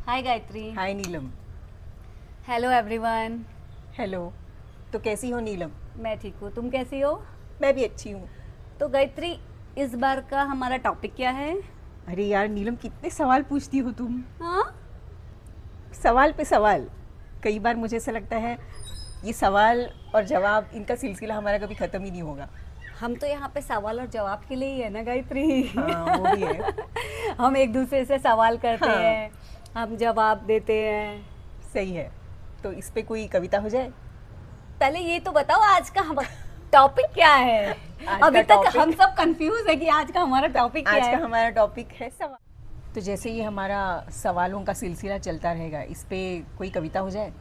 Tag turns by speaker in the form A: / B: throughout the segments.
A: हाय Gayatri.
B: Hi Neelam.
A: Hello everyone.
B: Hello. तो कैसी हो नीलम?
A: मैं ठीक हूँ, तुम कैसी हो?
B: मैं भी अच्छी हूँ।
A: तो गायत्री, इस बार का हमारा टॉपिक क्या है?
B: अरे यार नीलम, कितने सवाल पूछती हो तुम।
A: हाँ,
B: सवाल पे सवाल। कई बार मुझे ऐसा लगता है ये सवाल और जवाब, इनका सिलसिला हमारा कभी ख़त्म ही नहीं होगा।
A: हम तो यहाँ पे सवाल और जवाब के लिए ही है ना गायत्री।
B: हाँ, वो भी है।
A: हम एक दूसरे से सवाल करते
B: हाँ।
A: हैं, हम जवाब देते हैं।
B: सही है। तो इस पे कोई कविता हो जाए।
A: पहले ये तो बताओ आज का हम टॉपिक क्या है?
B: आज का
A: अभी तक
B: टॉपिक-
A: हम सब कंफ्यूज है कि आज का हमारा टॉपिक क्या
B: आज
A: है।
B: का हमारा टॉपिक है सवाल। तो जैसे ये हमारा सवालों का सिलसिला चलता रहेगा, इस पे कोई कविता हो जाए।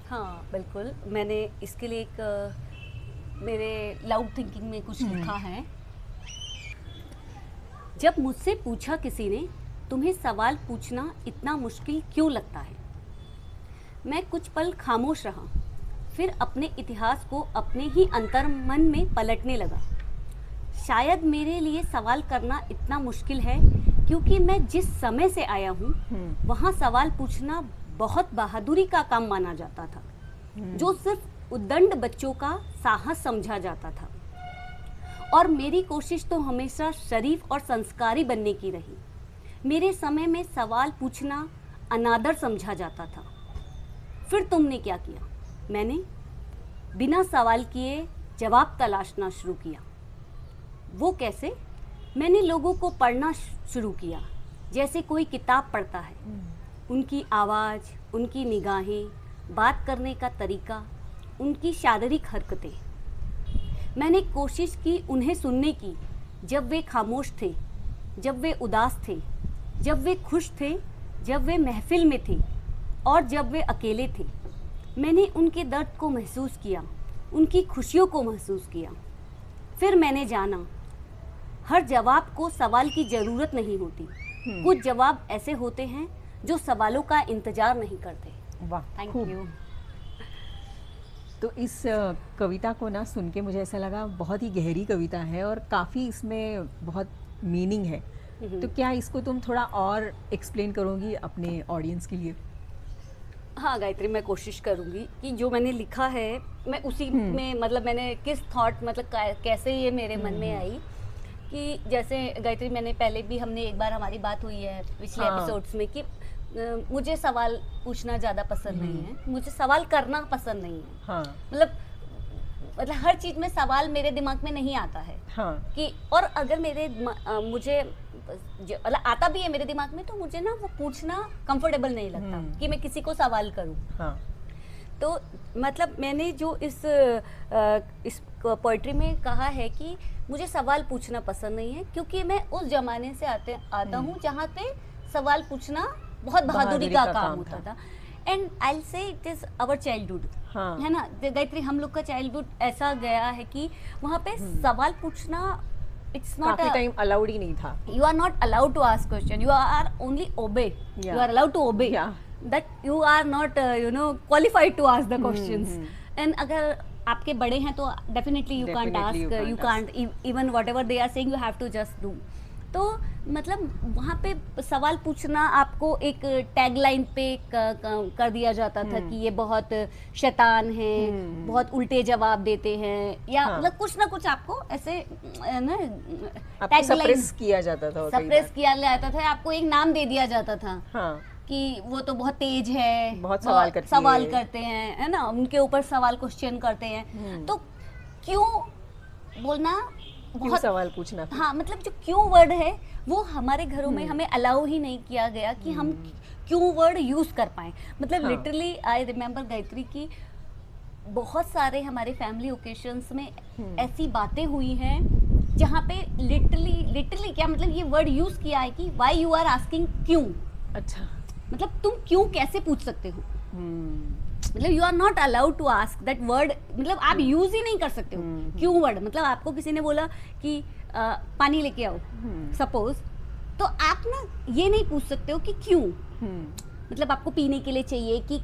A: हाँ बिल्कुल, मैंने इसके लिए एक मेरे लाउड थिंकिंग में कुछ लिखा है। जब मुझसे पूछा किसी ने, तुम्हें सवाल पूछना इतना मुश्किल क्यों लगता है, मैं कुछ पल खामोश रहा, फिर अपने इतिहास को अपने ही अंतर्मन में पलटने लगा। शायद मेरे लिए सवाल करना इतना मुश्किल है क्योंकि मैं जिस समय से आया हूँ वहाँ सवाल पूछना बहुत बहादुरी का काम माना जाता था, जो सिर्फ उद्दंड बच्चों का साहस समझा जाता था। और मेरी कोशिश तो हमेशा शरीफ और संस्कारी बनने की रही। मेरे समय में सवाल पूछना अनादर समझा जाता था। फिर तुमने क्या किया? मैंने बिना सवाल किए जवाब तलाशना शुरू किया। वो कैसे? मैंने लोगों को पढ़ना शुरू किया जैसे कोई किताब पढ़ता है। उनकी आवाज़, उनकी निगाहें, बात करने का तरीका, उनकी शारीरिक हरकतें। मैंने कोशिश की उन्हें सुनने की, जब वे खामोश थे, जब वे उदास थे, जब वे खुश थे, जब वे महफिल में थे और जब वे अकेले थे। मैंने उनके दर्द को महसूस किया, उनकी खुशियों को महसूस किया। फिर मैंने जाना, हर जवाब को सवाल की ज़रूरत नहीं होती। कुछ जवाब ऐसे होते हैं जो सवालों का इंतज़ार नहीं करते।
B: वाह,
A: थैंक
B: खूब।
A: यू।
B: तो इस कविता को ना सुन के मुझे ऐसा लगा बहुत ही गहरी कविता है और काफ़ी इसमें बहुत मीनिंग है। तो क्या इसको तुम थोड़ा और एक्सप्लेन करोगी अपने ऑडियंस के लिए?
A: हाँ गायत्री, मैं कोशिश करूँगी कि जो मैंने लिखा है मैं उसी में, मतलब मैंने किस थॉट, मतलब कैसे ये मेरे मन में आई कि जैसे गायत्री, मैंने पहले भी, हमने एक बार हमारी बात हुई है पिछले
B: हाँ।
A: एपिसोड्स में कि मुझे सवाल पूछना ज़्यादा पसंद नहीं है, मुझे सवाल करना पसंद नहीं है।
B: हाँ।
A: मतलब हर चीज़ में सवाल मेरे दिमाग में नहीं आता है।
B: हाँ।
A: कि और अगर मुझे मतलब आता भी है मेरे दिमाग में, तो मुझे ना वो पूछना कंफर्टेबल नहीं लगता कि मैं किसी को सवाल करूं।
B: हाँ।
A: तो मतलब मैंने जो इस पोइट्री में कहा है कि मुझे सवाल पूछना पसंद नहीं है क्योंकि मैं उस जमाने से आता हूँ जहाँ पे सवाल पूछना बहुत बहादुरी का काम होता था। And I will say it is our childhood, है ना गायत्री? हम लोग का चाइल्डहुड ऐसा गया है कि वहाँ पे सवाल पूछना इट्स नॉट
B: काफी टाइम अलाउड ही नहीं था।
A: You are not allowed to ask question. You are only obey.
B: Yeah.
A: You are allowed to obey.
B: Yeah.
A: That you are not qualified to ask the questions. And अगर आपके बड़े हैं तो definitely you can't
B: Definitely
A: ask. You can't even whatever they are saying you have to just do. तो मतलब वहाँ पे सवाल पूछना आपको एक टैग लाइन पे कर दिया जाता था कि ये बहुत शैतान हैं, बहुत उल्टे जवाब देते हैं, या मतलब कुछ ना कुछ आपको ऐसे ना
B: आपको सप्रेस किया जाता था।
A: सप्रेस किया जाता था, आपको एक नाम दे दिया जाता था।
B: हाँ।
A: कि वो तो बहुत तेज है,
B: बहुत
A: सवाल करते हैं, है ना, उनके ऊपर सवाल क्वेश्चन करते हैं। तो क्यों बोलना,
B: क्यों सवाल पूछना?
A: हाँ, मतलब जो क्यों वर्ड है वो हमारे घरों में हमें अलाउ ही नहीं किया गया कि हम क्यों वर्ड यूज कर पाए। मतलब लिटरली आई रिमेम्बर गायत्री की बहुत सारे हमारे फैमिली ओकेशंस में ऐसी बातें हुई हैं जहाँ पे लिटरली क्या मतलब ये वर्ड यूज किया है कि व्हाई यू आर आस्किंग, क्यों।
B: अच्छा,
A: मतलब तुम क्यों कैसे पूछ सकते हो, मतलब you are not allowed to ask that word, मतलब आप यूज ही नहीं कर सकते हो क्यों वर्ड। मतलब आपको किसी ने बोला कि पानी लेके आओ सपोज, तो आप ना ये नहीं पूछ सकते हो कि क्यों। मतलब आपको पीने के लिए चाहिए कि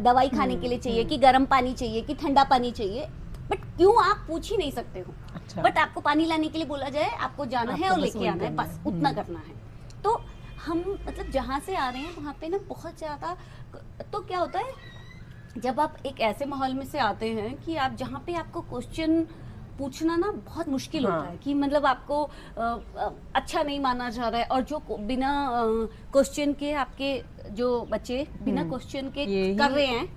A: दवाई खाने के लिए चाहिए कि गर्म पानी चाहिए कि ठंडा पानी चाहिए, बट क्यों आप पूछ ही नहीं सकते हो।
B: अच्छा।
A: बट आपको पानी लाने के लिए बोला जाए, आपको जाना है और लेके आना है, बस उतना करना है। तो हम मतलब जहाँ से आ रहे हैं वहाँ पे ना बहुत ज़्यादा, तो क्या होता है जब आप एक ऐसे माहौल में से आते हैं कि आप जहाँ पे आपको क्वेश्चन पूछना ना बहुत मुश्किल होता है, कि मतलब आपको अच्छा नहीं माना जा रहा है, और जो बिना क्वेश्चन के आपके जो बच्चे बिना क्वेश्चन के कर रहे हैं,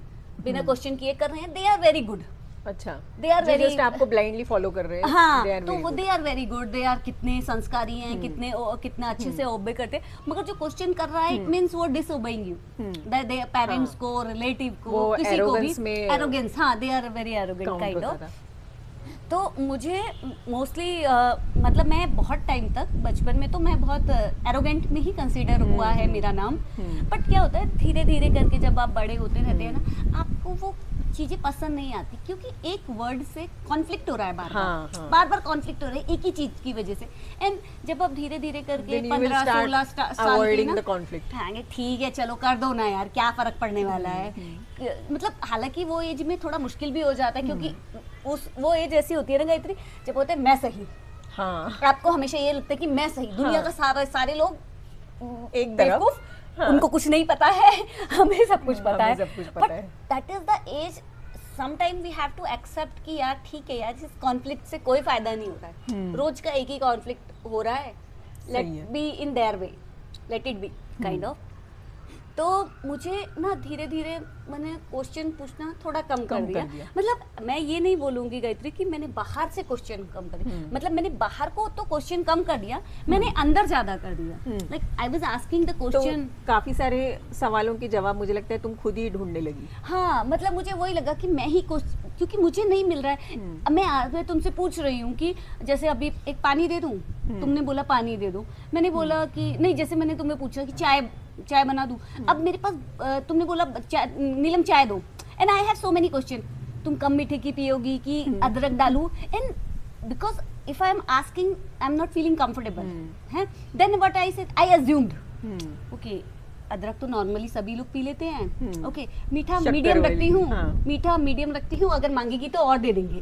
A: बिना क्वेश्चन किए कर रहे हैं, दे आर वेरी गुड।
B: अच्छा,
A: दे आर वेरी,
B: जस्ट आपको ब्लाइंडली फॉलो कर रहे हैं।
A: हाँ, तो वो they are very good, they are कितने संस्कारी हैं, कितना अच्छे से ओबे करते हैं, मगर जो क्वेश्चन कर रहा है इट मींस वो डिसओबेइंग यू, दे पेरेंट्स को, रिलेटिव को, किसी को भी एरोगेंस, हाँ, they are very arrogant kind of. तो मुझे मोस्टली मतलब मैं बहुत टाइम तक, बचपन में तो मैं बहुत एरोगेंट में ही कंसीडर हुआ है मेरा नाम, बट क्या होता है धीरे धीरे करके जब आप बड़े होते रहते हैं ना, आपको वो चीजें पसंद नहीं आती, क्योंकि एक वर्ड से कॉन्फ्लिक्ट हो रहा है बार बार कॉन्फ्लिक्ट हो रहा है एक ही चीज की वजह से। एंड जब आप धीरे धीरे करके 15-16 साल की ना, ठीक है चलो कर दो ना यार, क्या फर्क पड़ने वाला है, मतलब हालांकि वो एज में थोड़ा मुश्किल भी हो जाता है, क्योंकि वो एज ऐसी होती है ना गायत्री, जब होते हैं मैं सही, हाँ, आपको हमेशा ये लगता है कि मैं सही, दुनिया का सारे लोग एक बेवकूफ, उनको कुछ नहीं पता है, हमें सब कुछ पता है, but that is the age sometime we have to accept कि यार ठीक है यार, इस कॉन्फ्लिक्ट से कोई फायदा नहीं होता है, रोज का एक ही कॉन्फ्लिक्ट हो रहा है, let be in their way, let it be kind of. तो मुझे ना धीरे धीरे मैंने क्वेश्चन पूछना थोड़ा कम कर दिया। मतलब मैं ये नहीं बोलूंगी गायत्री कि मैंने बाहर से क्वेश्चन कम कर दिया, मतलब मैंने बाहर को तो क्वेश्चन कम कर दिया, मैंने अंदर ज्यादा कर दिया, like I was asking the question.
B: काफी सारे सवालों के जवाब मुझे लगता है तुम खुद ही ढूंढने लगी।
A: हाँ, मतलब मुझे वही लगा कि मैं ही क्योंकि मुझे नहीं मिल रहा है, मैं तुमसे पूछ रही हूँ कि जैसे अभी एक पानी दे दूं, तुमने बोला पानी दे दो, मैंने बोला कि नहीं, जैसे मैंने तुम्हें पूछा कि चाय बना दूं, अब मेरे पास तुमने बोला नीलम चाय दो, and I have so many question, तुम कम मीठे की पियोगी कि अदरक डालूं, and because if I am asking I am not feeling comfortable है, then what I said, I assumed okay अदरक तो नॉर्मली सभी लोग पी लेते हैं, ओके मीठा मीडियम रखती हूँ, मीठा मीडियम रखती हूँ, अगर मांगेगी तो और दे देंगे,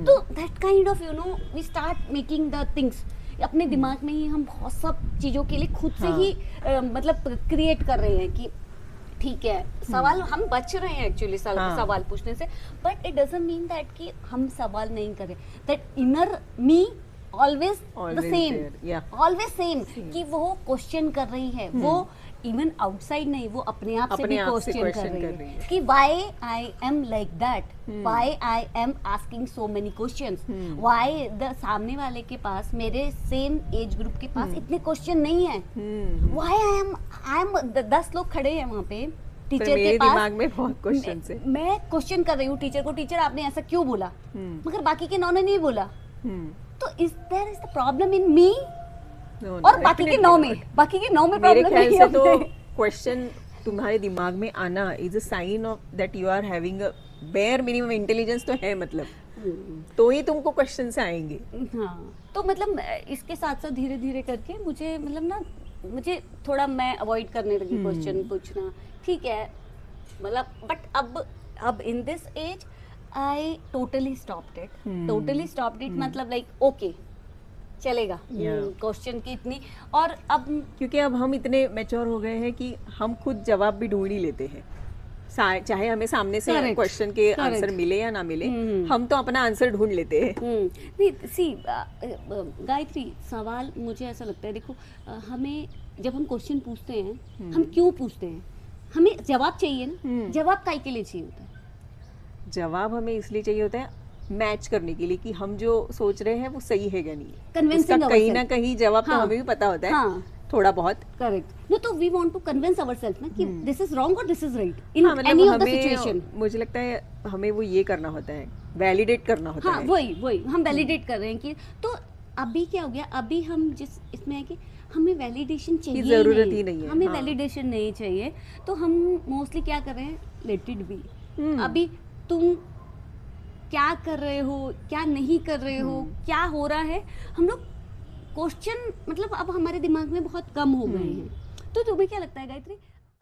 A: तो that kind of you know we start making the things, अपने दिमाग में ही हम बहुत सब चीजों के लिए खुद से ही मतलब क्रिएट कर रहे हैं कि ठीक है सवाल हम बच रहे हैं एक्चुअली सवाल पूछने से, but it doesn't mean that कि हम सवाल नहीं कर रहे, that inner me always the same, always same, कि वो क्वेश्चन कर रही है, वो इवन आउटसाइड नहीं, वो अपने आप से भी क्वेश्चन कर रही है कि why I am like that, why I am asking so many questions, why the सामने वाले के पास, मेरे सेम एज ग्रुप के पास इतने क्वेश्चन नहीं है, व्हाई आई एम 10 लोग खड़े हैं वहाँ पे टीचर के पास,
B: दिमाग में बहुत क्वेश्चन है,
A: मैं क्वेश्चन कर रही हूँ टीचर को, टीचर आपने ऐसा क्यों बोला, मगर बाकी के 9 ने नहीं बोला, तो is there is the problem in me और बाकी के 9 में प्रॉब्लम नहीं है।
B: तो क्वेश्चन तुम्हारे दिमाग में आना is a sign of that you are having a bare minimum intelligence, तो है मतलब, तो ही तुमको क्वेश्चन से आएंगे।
A: हाँ, तो मतलब इसके साथ साथ धीरे धीरे करके मुझे मतलब ना, मुझे थोड़ा मैं अवॉइड करने लगी क्वेश्चन पूछना, ठीक है, मतलब बट अब in this age I totally stopped it, मतलब लाइक ओके चलेगा क्वेश्चन की इतनी, और अब
B: क्योंकि अब हम इतने मैच्योर हो गए हैं कि हम खुद जवाब भी ढूंढ ही लेते हैं, चाहे हमें सामने से क्वेश्चन के आंसर मिले या ना मिले, हम तो अपना आंसर ढूंढ लेते हैं।
A: नहीं सी गायत्री, सवाल मुझे ऐसा लगता है, देखो हमें जब हम क्वेश्चन पूछते हैं, हम क्यों पूछते हैं, हमें जवाब चाहिए ना, जवाब काहे के लिए चाहिए होता है?
B: जवाब हमें इसलिए चाहिए होता है मैच करने के लिए कि हम जो सोच रहे हैं वो सही है या नहीं,
A: कन्विंसिंग
B: कहीं ना कहीं जवाब तो हमें भी पता होता है, थोड़ा बहुत,
A: करेक्ट, नो, तो we want to convince ourself ना कि दिस इज रॉन्ग और this is right in any of the situation.
B: मुझे लगता है हमें वो ये करना होता है, वैलिडेट करना होता है।
A: वही हम वैलिडेट कर रहे हैं कि, तो अभी क्या हो गया, अभी हम जिस इसमें है कि हमें वैलिडेशन चाहिए,
B: जरूरत ही नहीं है,
A: हमें वैलिडेशन नहीं चाहिए, तो हम मोस्टली क्या कर रहे हैं, लेट इट बी, अभी तुम क्या कर रहे हो, क्या नहीं कर रहे हो, क्या हो रहा है, हम लोग क्वेश्चन मतलब अब हमारे दिमाग में बहुत कम हो गए हैं। तो तुम्हें क्या लगता है गायत्री,